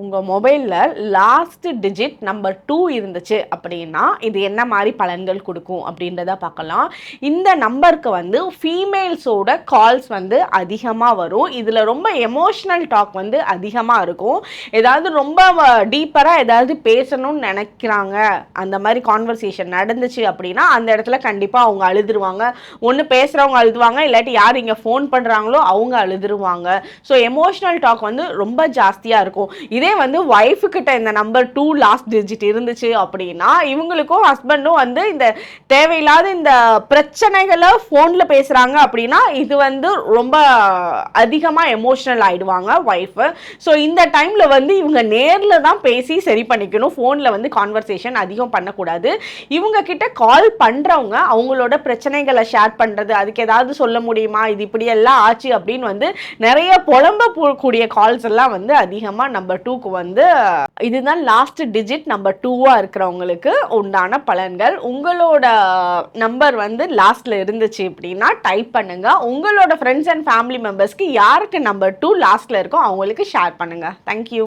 உங்கள் மொபைலில் last digit number 2 இருந்துச்சு அப்படின்னா இது என்ன மாதிரி பலன்கள் கொடுக்கும் அப்படின்றத பார்க்கலாம். இந்த நம்பருக்கு வந்து ஃபீமேல்ஸோட கால்ஸ் வந்து அதிகமாக வரும். இதில் ரொம்ப எமோஷ்னல் டாக் வந்து அதிகமாக இருக்கும். ஏதாவது ரொம்ப டீப்பராக ஏதாவது பேசணும்னு நினைக்கிறாங்க, அந்த மாதிரி கான்வர்சேஷன் நடந்துச்சு அப்படின்னா அந்த இடத்துல கண்டிப்பாக அவங்க அழுதுருவாங்க. ஒன்று பேசுகிறவங்க அழுதுவாங்க, இல்லாட்டி யார் இங்கே ஃபோன் பண்ணுறாங்களோ அவங்க அழுதுருவாங்க. ஸோ எமோஷ்னல் டாக் வந்து ரொம்ப ஜாஸ்தியாக இருக்கும். இதே வந்து வைஃபு கிட்ட இந்த நம்பர் 2 லாஸ்ட் டிஜிட் இருந்துச்சு அப்படின்னா இவங்களுக்கும் ஹஸ்பண்டும் வந்து இந்த தேவையில்லாத இந்த பிரச்சனைகளை ஃபோன்ல பேசுறாங்க அப்படின்னா இது வந்து ரொம்ப அதிகமாக எமோஷனல் ஆயிடுவாங்க வைஃபு. ஸோ இந்த டைம்ல வந்து இவங்க நேரில் தான் பேசி சரி பண்ணிக்கணும். ஃபோனில் வந்து கான்வர்சேஷன் அதிகம் பண்ணக்கூடாது. இவங்க கிட்ட கால் பண்ணுறவங்க அவங்களோட பிரச்சனைகளை ஷேர் பண்ணுறது, அதுக்கு ஏதாவது சொல்ல முடியுமா, இது இப்படி எல்லாம் ஆச்சு அப்படின்னு வந்து நிறைய புலம்ப போகக்கூடிய கால்ஸ் எல்லாம் வந்து அதிகமாக நம்பர் 2 வந்து இதுதான் லாஸ்ட் டிஜிட் நம்பர் 2 இருக்கிறவங்களுக்கு உண்டான பலன்கள். உங்களோட நம்பர் வந்து லாஸ்ட்ல இருந்துச்சு அப்படின்னா டைப் பண்ணுங்க. உங்களோட ஃப்ரெண்ட்ஸ் அண்ட் ஃபேமிலி மெம்பர்ஸ்க்கு யாருக்கு நம்பர் 2 லாஸ்ட்ல இருக்கோ அவங்களுக்கு ஷேர் பண்ணுங்க. தேங்க்யூ.